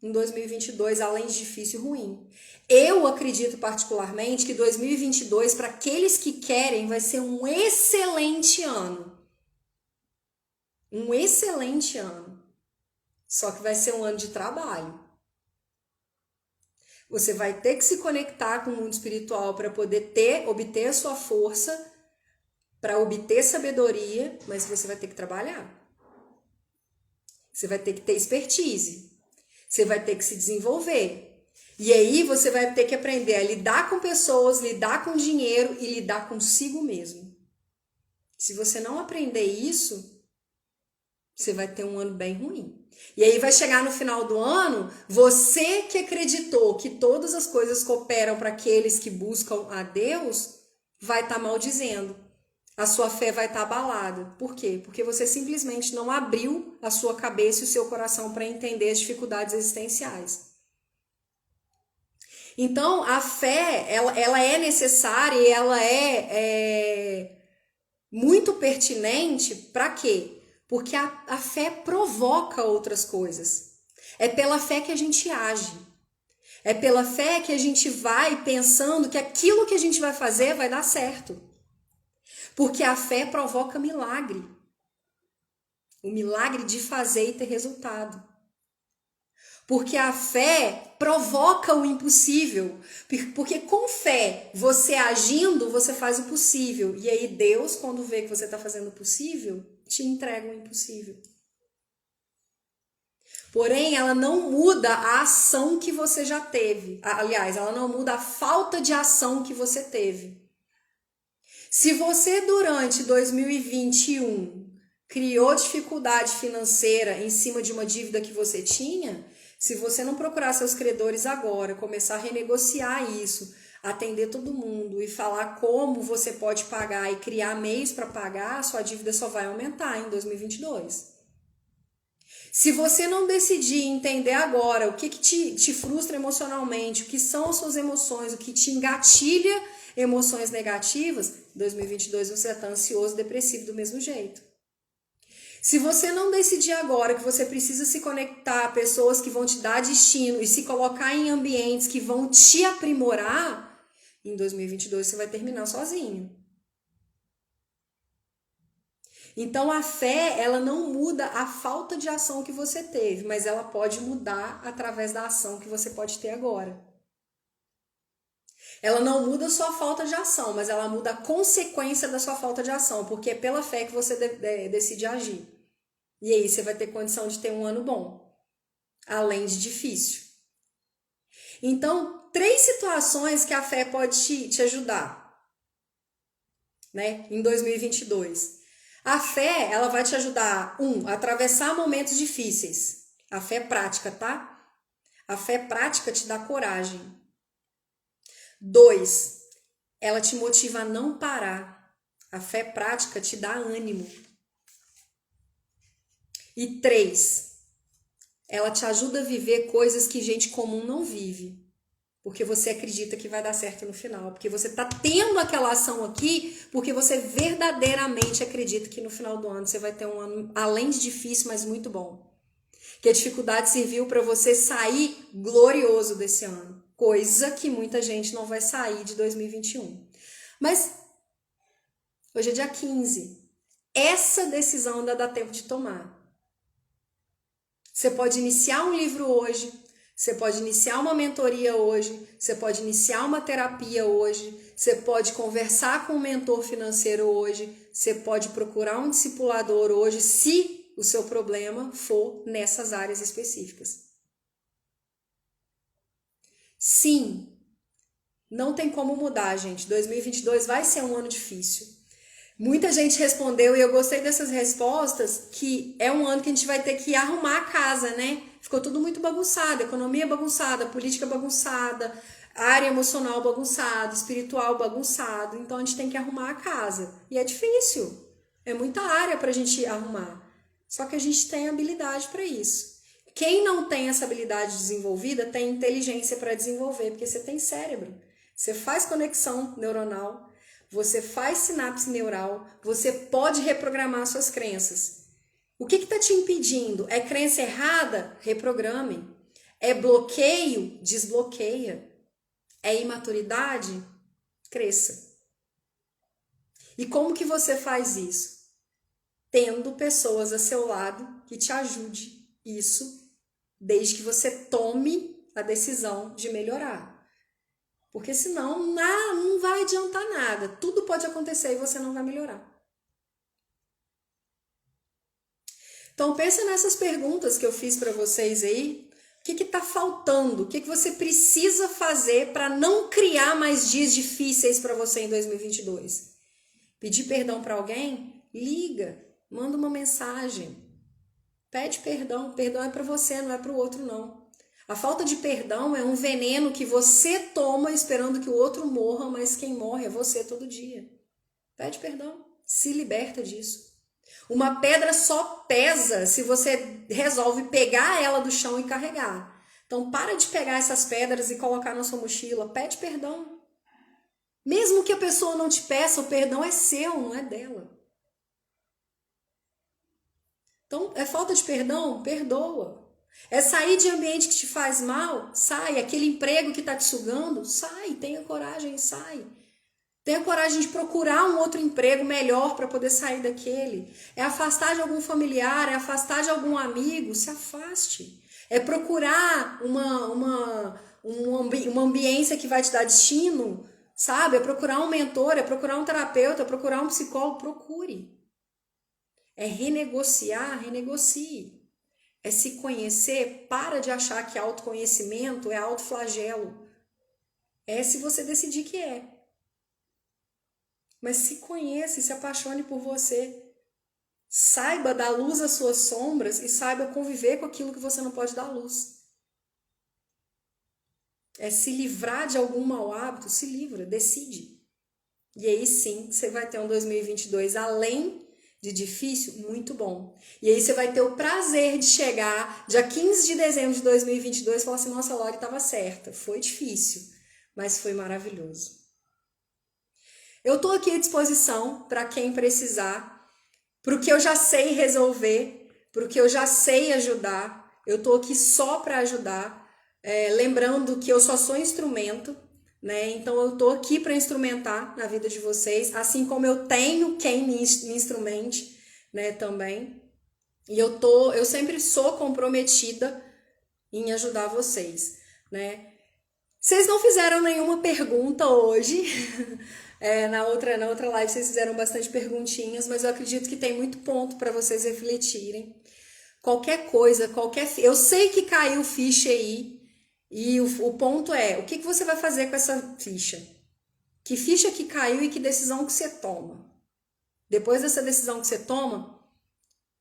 em 2022, além de difícil, ruim. Eu acredito particularmente que 2022, para aqueles que querem, vai ser um excelente ano. Um excelente ano. Só que vai ser um ano de trabalho. Você vai ter que se conectar com o mundo espiritual para poder obter a sua força, para obter sabedoria, mas você vai ter que trabalhar. Você vai ter que ter expertise. Você vai ter que se desenvolver. E aí você vai ter que aprender a lidar com pessoas, lidar com dinheiro e lidar consigo mesmo. Se você não aprender isso, você vai ter um ano bem ruim. E aí vai chegar no final do ano, você que acreditou que todas as coisas cooperam para aqueles que buscam a Deus, vai estar maldizendo. A sua fé vai estar abalada. Por quê? Porque você simplesmente não abriu a sua cabeça e o seu coração para entender as dificuldades existenciais. Então, a fé, ela é necessária e ela é muito pertinente para quê? Porque a fé provoca outras coisas. É pela fé que a gente age. É pela fé que a gente vai pensando que aquilo que a gente vai fazer vai dar certo. Porque a fé provoca milagre. O milagre de fazer e ter resultado. Porque a fé provoca o impossível. Porque com fé, você agindo, você faz o possível. E aí Deus, quando vê que você está fazendo o possível, te entrega o impossível. Porém, ela não muda a ação que você já teve. Aliás, ela não muda a falta de ação que você teve. Se você, durante 2021, criou dificuldade financeira em cima de uma dívida que você tinha, se você não procurar seus credores agora, começar a renegociar isso, atender todo mundo e falar como você pode pagar e criar meios para pagar, sua dívida só vai aumentar em 2022. Se você não decidir entender agora o que te frustra emocionalmente, o que são as suas emoções, o que te engatilha emoções negativas, em 2022 você está ansioso, depressivo do mesmo jeito. Se você não decidir agora que você precisa se conectar a pessoas que vão te dar destino e se colocar em ambientes que vão te aprimorar, em 2022 você vai terminar sozinho. Então a fé, ela não muda a falta de ação que você teve, mas ela pode mudar através da ação que você pode ter agora. Ela não muda a sua falta de ação, mas ela muda a consequência da sua falta de ação, porque é pela fé que você decide agir. E aí você vai ter condição de ter um ano bom, além de difícil. Então, 3 situações que a fé pode te ajudar, né, em 2022. A fé, ela vai te ajudar, a atravessar momentos difíceis. A fé prática, tá? A fé prática te dá coragem. 2, ela te motiva a não parar. A fé prática te dá ânimo. E 3, ela te ajuda a viver coisas que gente comum não vive. Porque você acredita que vai dar certo no final. Porque você está tendo aquela ação aqui, porque você verdadeiramente acredita que no final do ano você vai ter um ano, além de difícil, mas muito bom. Que a dificuldade serviu para você sair glorioso desse ano. Coisa que muita gente não vai sair de 2021. Mas hoje é dia 15. Essa decisão ainda dá tempo de tomar. Você pode iniciar um livro hoje, você pode iniciar uma mentoria hoje, você pode iniciar uma terapia hoje, você pode conversar com um mentor financeiro hoje, você pode procurar um discipulador hoje, se o seu problema for nessas áreas específicas. Sim, não tem como mudar, gente. 2022 vai ser um ano difícil. Muita gente respondeu, e eu gostei dessas respostas, que é um ano que a gente vai ter que arrumar a casa, né? Ficou tudo muito bagunçado, economia bagunçada, política bagunçada, área emocional bagunçada, espiritual bagunçado. Então a gente tem que arrumar a casa. E é difícil, é muita área pra gente arrumar. Só que a gente tem habilidade para isso. Quem não tem essa habilidade desenvolvida tem inteligência para desenvolver, porque você tem cérebro. Você faz conexão neuronal, você faz sinapse neural, você pode reprogramar suas crenças. O que está te impedindo? É crença errada? Reprograme. É bloqueio? Desbloqueia. É imaturidade? Cresça. E como que você faz isso? Tendo pessoas a seu lado que te ajude isso, desde que você tome a decisão de melhorar. Porque senão não vai adiantar nada. Tudo pode acontecer e você não vai melhorar. Então pensa nessas perguntas que eu fiz para vocês aí. O que está faltando? O que você precisa fazer para não criar mais dias difíceis para você em 2022? Pedir perdão para alguém? Liga, manda uma mensagem. Pede perdão. Perdão é para você, não é para o outro não. A falta de perdão é um veneno que você toma esperando que o outro morra, mas quem morre é você todo dia. Pede perdão, se liberta disso. Uma pedra só pesa se você resolve pegar ela do chão e carregar. Então para de pegar essas pedras e colocar na sua mochila, pede perdão. Mesmo que a pessoa não te peça, o perdão é seu, não é dela. Então, é falta de perdão? Perdoa. É sair de ambiente que te faz mal? Sai. Aquele emprego que está te sugando? Sai. Tenha coragem e sai. Tenha coragem de procurar um outro emprego melhor para poder sair daquele. É afastar de algum familiar, é afastar de algum amigo? Se afaste. É procurar uma ambiência que vai te dar destino, sabe? É procurar um mentor, é procurar um terapeuta, é procurar um psicólogo. Procure. É renegociar, renegocie. É se conhecer, para de achar que autoconhecimento é autoflagelo. É se você decidir que é. Mas se conheça e se apaixone por você. Saiba dar luz às suas sombras e saiba conviver com aquilo que você não pode dar luz. É se livrar de algum mau hábito, se livra, decide. E aí sim, você vai ter um 2022 além de difícil, muito bom. E aí você vai ter o prazer de chegar dia 15 de dezembro de 2022 e falar assim, nossa, a Lori estava certa, foi difícil, mas foi maravilhoso. Eu tô aqui à disposição para quem precisar, para o que eu já sei resolver, para o que eu já sei ajudar. Eu tô aqui só para ajudar, lembrando que eu só sou instrumento, né? Então eu tô aqui para instrumentar na vida de vocês, assim como eu tenho quem me instrumente, né, também. E eu sempre sou comprometida em ajudar vocês, né? Vocês não fizeram nenhuma pergunta hoje. Na outra live vocês fizeram bastante perguntinhas, mas eu acredito que tem muito ponto para vocês refletirem. Qualquer coisa, eu sei que caiu ficha aí, e o ponto é, o que você vai fazer com essa ficha? Que ficha que caiu e que decisão que você toma? Depois dessa decisão que você toma,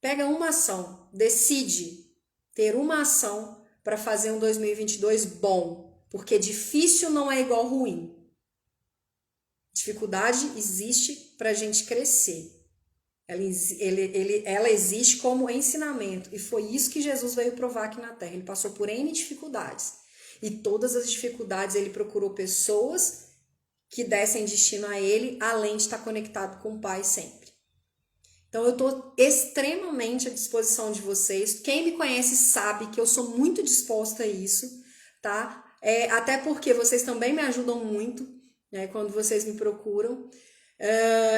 pega uma ação, decide ter uma ação para fazer um 2022 bom, porque difícil não é igual ruim. Dificuldade existe para a gente crescer. Ela existe como ensinamento. E foi isso que Jesus veio provar aqui na Terra. Ele passou por N dificuldades. E todas as dificuldades ele procurou pessoas que dessem destino a ele, além de estar conectado com o Pai sempre. Então eu estou extremamente à disposição de vocês. Quem me conhece sabe que eu sou muito disposta a isso, tá? Até porque vocês também me ajudam muito, né, quando vocês me procuram.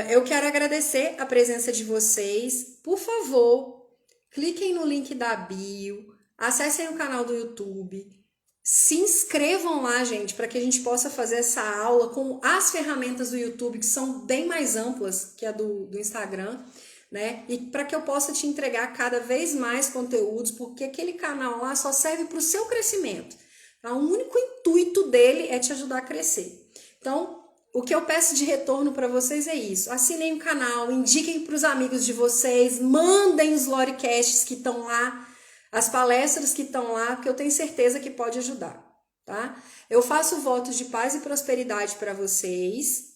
Eu quero agradecer a presença de vocês. Por favor, cliquem no link da bio, acessem o canal do YouTube, se inscrevam lá, gente, para que a gente possa fazer essa aula com as ferramentas do YouTube, que são bem mais amplas que a do Instagram, né? E para que eu possa te entregar cada vez mais conteúdos, porque aquele canal lá só serve para o seu crescimento. Tá? O único intuito dele é te ajudar a crescer. Então, o que eu peço de retorno para vocês é isso. Assinem o canal, indiquem para os amigos de vocês, mandem os Loricasts que estão lá, as palestras que estão lá, que eu tenho certeza que pode ajudar, tá? Eu faço votos de paz e prosperidade para vocês,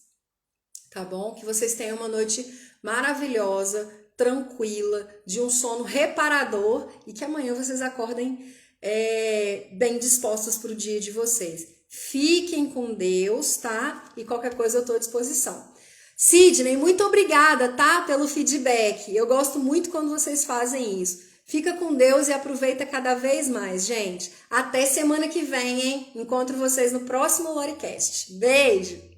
tá bom? Que vocês tenham uma noite maravilhosa, tranquila, de um sono reparador e que amanhã vocês acordem bem dispostos para o dia de vocês. Fiquem com Deus, tá? E qualquer coisa eu tô à disposição. Sidney, muito obrigada, tá? Pelo feedback. Eu gosto muito quando vocês fazem isso. Fica com Deus e aproveita cada vez mais, gente. Até semana que vem, hein? Encontro vocês no próximo Loricast. Beijo!